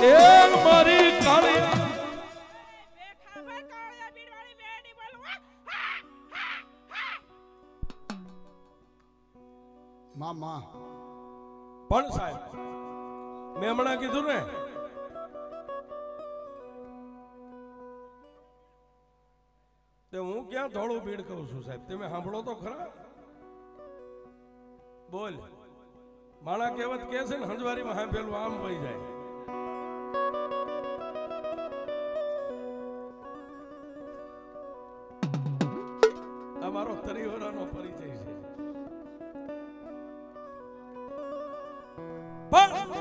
એ મારી કાળી મામા પણ સાહેબ મેં હમણાં કીધું ને તે હું ક્યાં ધોળું ભીડ કહું છું સાહેબ તમે સાંભળો તો ખરા બોલ માણા કહેવત કે છે ને હંજવારીમાં હા પેલું આમ વહી જાય અમારો તરીવરાનો પરિચય છે પણ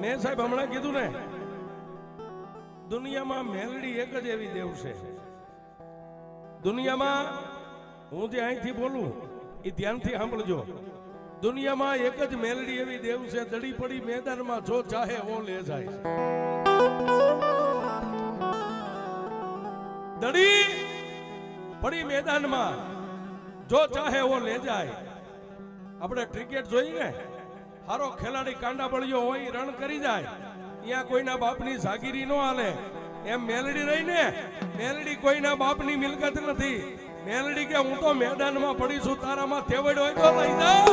મેં સાહેબ હમણાં કીધું ને દુનિયામાં મેલડી એક જ એવી દેવ છે દુનિયામાં હું જે અહીંથી બોલું એ ધ્યાનથી સાંભળજો દુનિયામાં એક જ મેલડી એવી દેવ છે દડી પડી મેદાનમાં જો ચાહે ઓ લે જાય દડી પડી મેદાનમાં જો ચાહે ઓ લે જાય આપણે ક્રિકેટ જોઈ ને હારો ખેલાડી કાંડા બળ્યો હોય રણ કરી જાય ત્યાં કોઈના બાપની જાગીરી ન હાલે એમ મેલડી રહી ને મેલડી કોઈના બાપની મિલકત નથી મેલડી કે હું તો મેદાનમાં પડી છું તારામાં તેવડ હોય તો લઈ જાઓ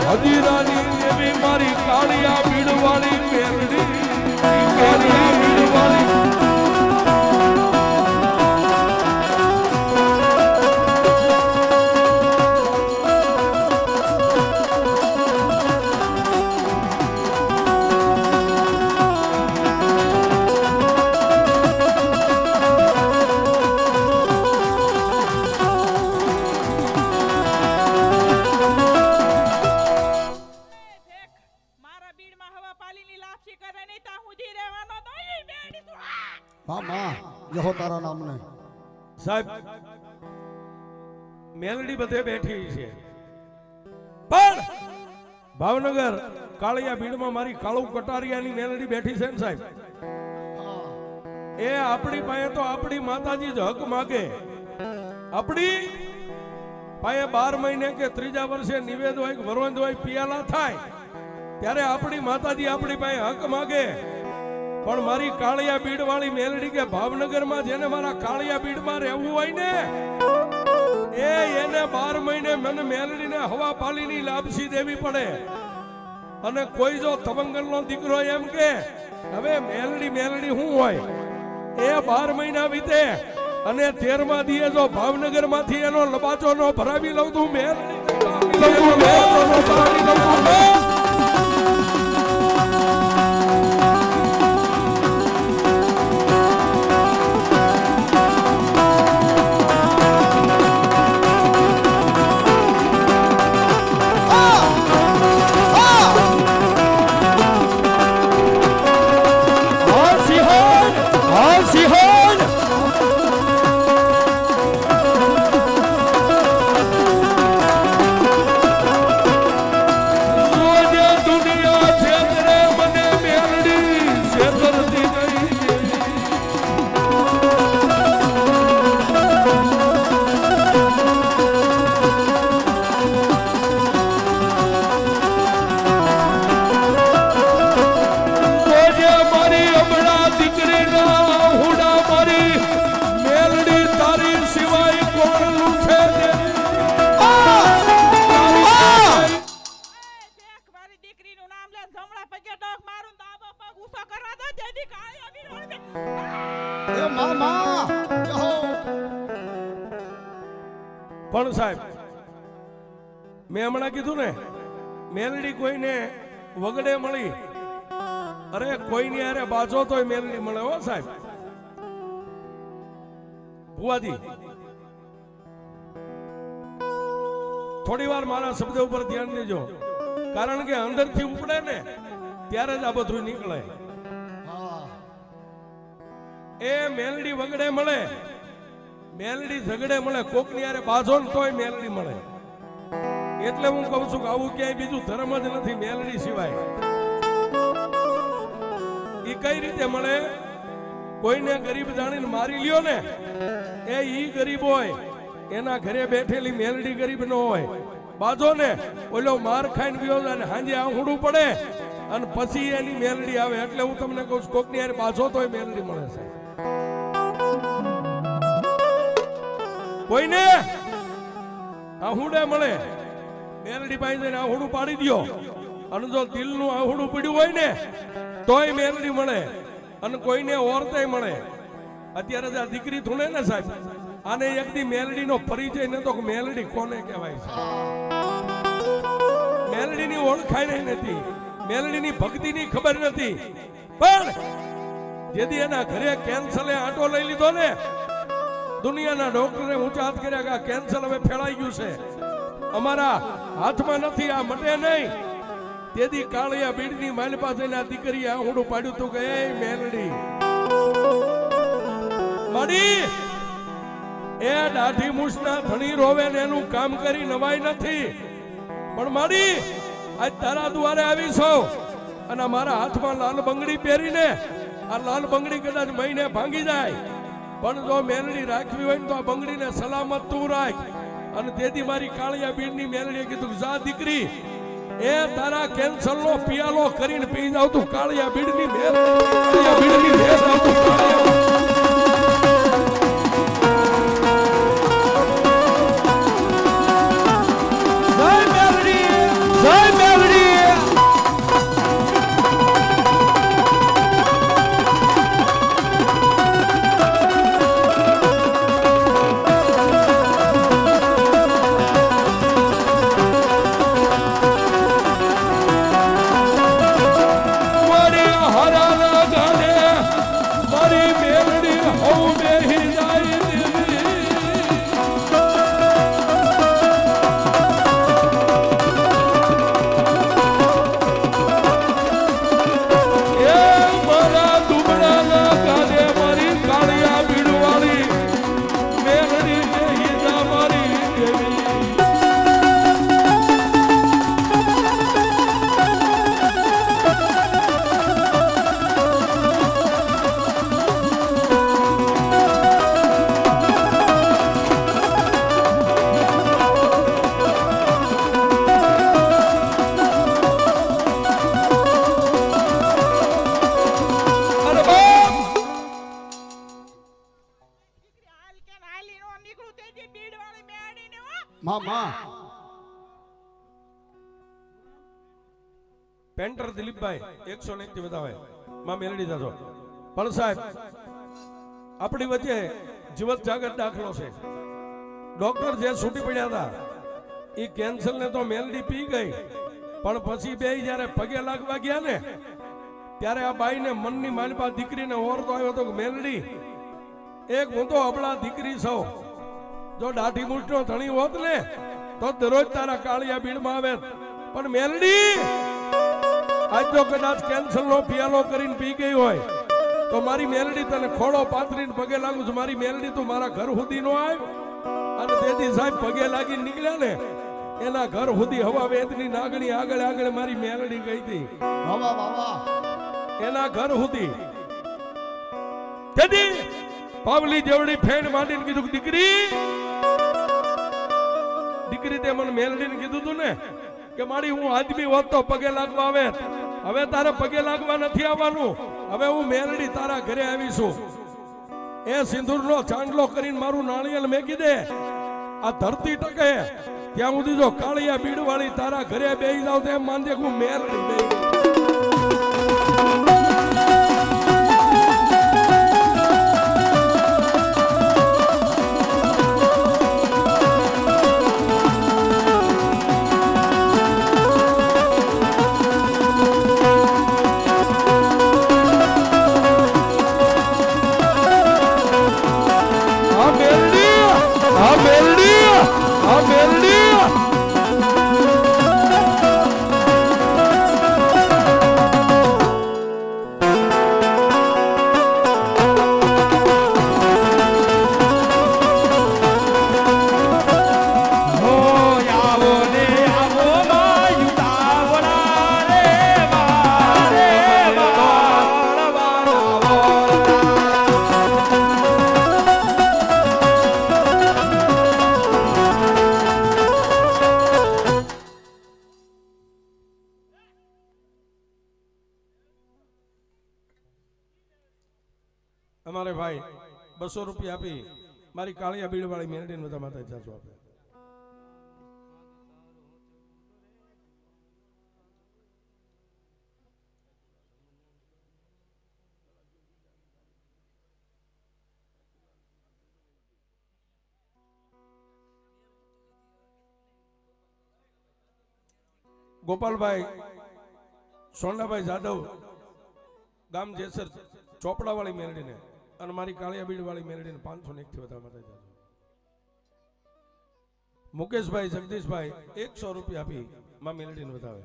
હજીરાની દેવી મારી કાળિયા બીડવાળી મેલડી કાળિયા બીડવાળી મામા જહો તારા નામને સાહેબ મેલડી બધે બેઠી છે પણ ભાવનગર કાળિયા ભીડમાં મારી કાળુ કટારિયાની મેલડી બેઠી છે ને સાહેબ એ આપણી પાસે તો આપણી માતાજી જ હક માગે આપણી પાસે 12 મહિને કે ત્રીજા વર્ષે નિવેદ હોય વરોંદ હોય પિયાલા થાય ત્યારે આપણી માતાજી આપણી પાસે હક માગે પણ મારી કાળિયા બીડ વાળી મેલડી કે ભાવનગરમાં જેને મારા કાળિયા બીડમાં રહેવું હોય ને એને 12 મહિને મને મેલડીને હવા પાલીની લાપસી દેવી પડે અને કોઈ જો તવંગલનો દીકરો એમ કે હવે મેલડી મેલડી શું હોય એ 12 મહિના વીતે અને 13મા દીએ જો ભાવનગરમાંથી એનો લબાચો નો ભરાવી લઉં તું મેલડી પણ સાહેબ મેં હમણાં કીધું ને મેલડી કોઈને વગડે મળી, અરે કોઈની હારે બાજો તોય મેલડી મળે હો સાહેબ. ભુવાજી થોડી વાર મારા શબ્દ ઉપર ધ્યાન દેજો, કારણ કે અંદરથી ઉપડે ને ત્યારે જ આ બધું નીકળે. હા એ મેલડી વગડે મળે, મેલડી ઝગડે મળે, કોકની હારે બાજો ને તોય મેલડી મળે. એટલે હું કહું છું કે આવું ક્યાંય બીજું ધર્મ જ નથી મેલડી સિવાય. ઈ કઈ રીતે મળે? કોઈને ગરીબ જાણીને મારી લ્યો ને, એ ઈ ગરીબ હોય, એના ઘરે બેઠેલી મેલડી ગરીબ ન હોય. બાજો ને ઓલો માર ખાઈને ગયો અને હાંજે આહુડું પડે અને પછી એની મેલડી આવે. એટલે હું તમને કહું છું કોકની હારે બાજો તોય મેલડી મળે છે. કોઈને આહુડે મળે, મેલડી પાસે જઈને આહુડું પાડી દ્યો, અને જો દિલનું આહુડું પડ્યું હોય ને તોય મેલડી મળે, અને કોઈને ઓરતે મળે. અત્યારે જે આ દીકરી ધૂણે ને સાહેબ, આને એક દી મેલડીનો પરિચય નતો કે મેલડી કોને કહેવાય છે. મેલડીની ઓળખાય નથી, મેલડીની ભક્તિની ખબર નથી. પણ જેથી એના ઘરે કેન્સલે આંટો લઈ લીધો ને, દુનિયાના ડોક્ટરે ઊંચા હાથ કર્યા કે આ કેન્સર હવે ફેલાઈ ગયું છે, અમારા હાથમાં નથી, આ મટે નહીં. તેથી કાળિયા બીડની માલ પાસે આ દીકરી આહુડું પાડ્યું તું કે એ મેલડી માડી, એ દાઢી મૂછના ધણી રોવે ને એનું કામ કરી નવાઈ નથી. પણ માડી આજ તારા દ્વારે આવી છો અને મારા હાથમાં લાલ બંગડી પહેરીને, આ લાલ બંગડી કદાચ મહિને ભાંગી જાય, પણ જો મેલડી રાખવી હોય ને તો આ બંગડીને સલામત તું રાખ. અને તેથી મારી કાળિયા બીડની મેલડીએ કીધું જા દીકરી, એ તારા કેન્સરનો પિયાલો કરીને પી જાવ તું કાળિયા બીડની પેન્ટર દિલીપભાઈ 101 થી વધાવે માં મેલડી જાજો. પણ સાહેબ આપણી વચ્ચે જીવત જાગત દાખલો છે. ડોક્ટર જે છૂટી પડ્યા હતા એ કેન્સર ને તો મેલડી પી ગઈ, પણ પછી બે જયારે પગે લાગવા ગયા ને ત્યારે આ બાઈને મનની માલપા દીકરીને ઓરતો આવ્યો હતો કે મેલડી, એક હું તો અબળા દીકરી છું, જો દાઢી મૂછનો ધણી હોત ને તો દરરોજ તારા કાળિયા બીડમાં આવે. પણ મેલડી આજ જો કદાચ કેન્સરનો પિયાલો કરીને પી ગઈ હોય તો મારી મેલડી તને ખોડો પાથરીને પગે લાગુ છું. મારી મેલડી તું મારા ઘર સુધી નો આવ. અને તેથી સાહેબ પગે લાગીને નીકળ્યા ને એના ઘર સુધી હવા વેદની નાગણી આગળ આગળ મારી મેલડી ગઈ હતી. એના ઘર સુધી તેથી પાવલી જેવડી ફેણ માંડીને કીધું દીકરી, દીકરી તે મને મેલડીને કીધું તું ને કે મારી હું આદમી હોત તો પગે લાગવા આવે. હવે તારે પગે લાગવા નથી આવવાનું, હવે હું મેલડી તારા ઘરે આવીશું. એ સિંદૂરનો ચાંદલો કરીને મારું નાળિયેર મેકી દે, આ ધરતી ટકે ત્યાં સુધી જો કાળિયા બીડ વાળી તારા ઘરે બેસી જાવ તો એમ માનજે હું મેલડી બેસી. અમારે ભાઈ 200 રૂપિયા આપી મારી કાળિયા બીડ વાળી મેલડીને બધા માતા જાજો આપે. ગોપાલભાઈ સોંડાભાઈ જાદવ ગામ જેસર ચોપડા વાળી મેલડીને અને મારી કાળિયા બીડ વાળી મેલડીને 501 થી વધારે માતા જાજો. મુકેશભાઈ જગદીશભાઈ 100 રૂપિયા આપી માં મેલડીને વધાવે.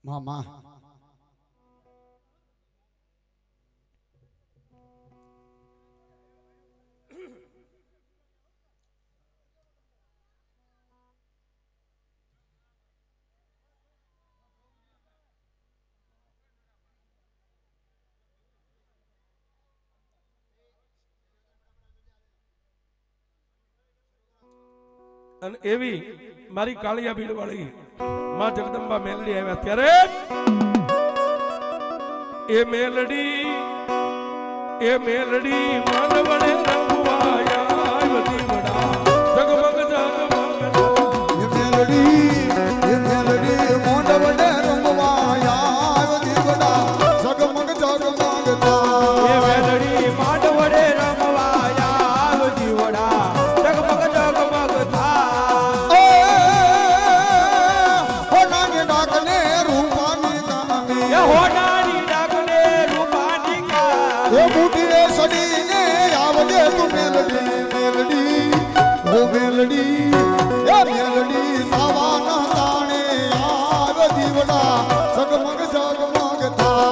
મામા અને એવી મારી કાળિયા બીડ વાળી માં જગદંબા મેલડી આવ્યા ત્યારે એ મેલડી માનવને રંગવાયા વધી વડા જગમગ એ મેલડી મોંડવને રમવાયા વધી વડા જગમગ જગમગતા. એ મેલડી માંડવડે રમવાયા વધી વડા જગમગ જગમગતા. હોનાની ડાકને રૂપાની કામે એ હોનાની ડાકને રૂપાની કા એ બુટીએ સડીને આવજે તું મેલડી ઓ મેલડી એ મેલડી સાવાના તાણે આવ દીવડા જગમગ જગમગતા.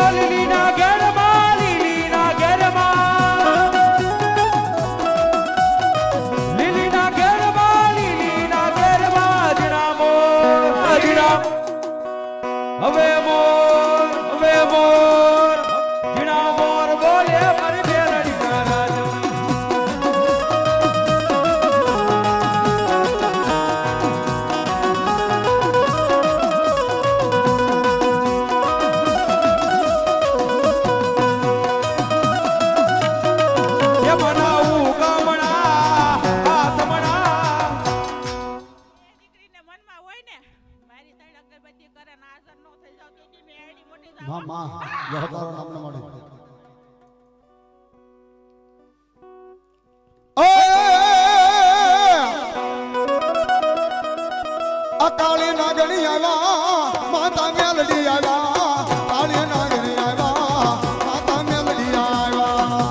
લીલીના ઘેરમાં લીલીના ઘેરમાં લીલીના ઘેરમાં લીલીના ઘેરમાં જીણા મોર જીણા હવે મોર જીણા મોર બોલે મારી મેલડી ના રાજ. મામા જય તારો નામ ન મળે. કાળી નાગણી આવ્યા માતા મેલડી આવ્યા કાળી નાગણી આવ્યા માતા મેલડી આવ્યા.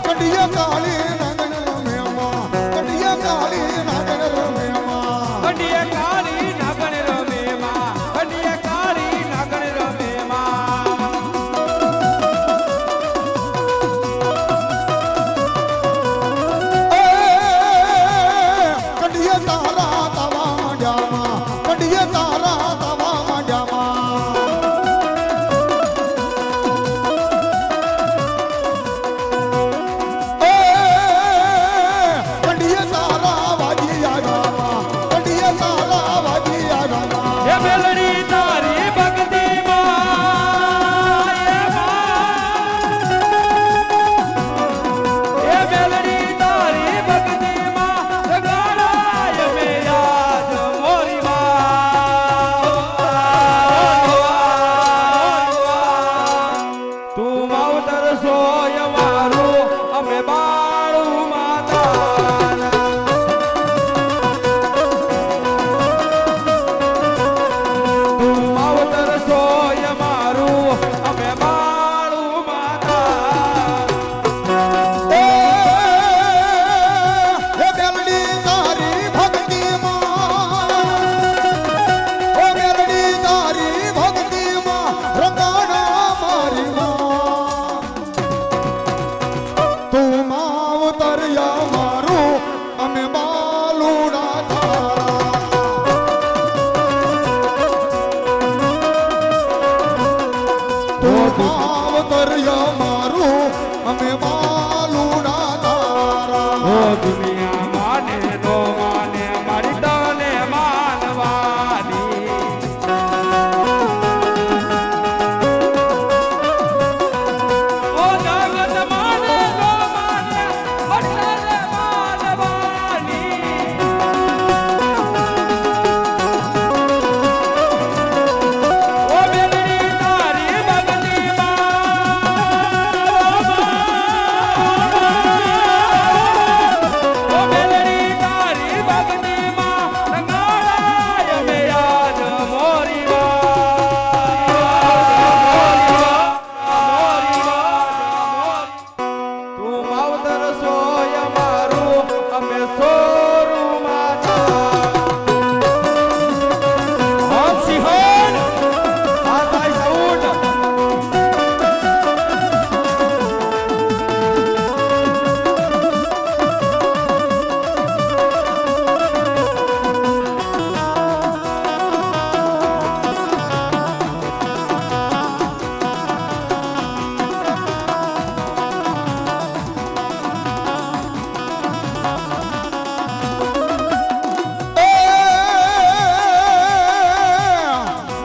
કડિયા કાળી નાગણ રમેમાં કડિયા કાળી નાગણ રમેમાં કંડિયા કાળી નાગણ રમેમાં કંડિયા કાળી નાગણ રમેમાં. સોય મારું અમે બાળું માતા તું માવતર સોય મારું અમે બાળું માતા એ મેલડી તારી ભક્તિમાં ઓ મેલડી તારી ભક્તિમાં રંગાણા મારી માં તું માવતરિયા મારું અમે બાલુડા તારા તું માવતરિયા મારું અમે બાલુડા તારા ઓ દુનિયા માને નો માને મારી તને માનવાની ઓ જગત માને નો માને મારી તને માનવાની ઓ મેલડી તારી ભક્તિમાં ઓ મેલડી તારી ભક્તિમાં રંગાળાય મે યાદ મોરી તું માવતર સોય મારું અમે સોરું માતા હમ સિંહણ સાતાઈ સાઉન્ડ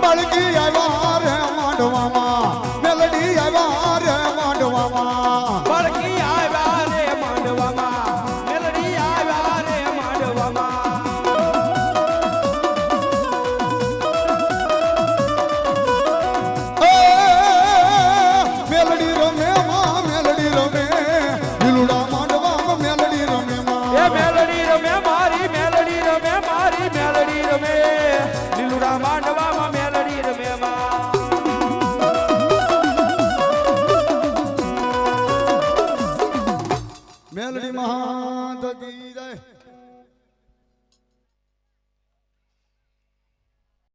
બળગી આવ્યા રે માંડવામાં મેલડી આવ્યા રે માંડવામાં બળકી આવ્યા રે માંડવામાં મેલડી આવ્યા રે માંડવામાં એ મેલડી રમે માં મેલડી રમે દિલુડા માંડવામાં મેલડી રમે એ માં મેલડી રમે મારી મેલડી રમે મારી મેલડી રમે લીલુડા માંડવામાં મેલડી રમે માં મેલડી મહાન કી જય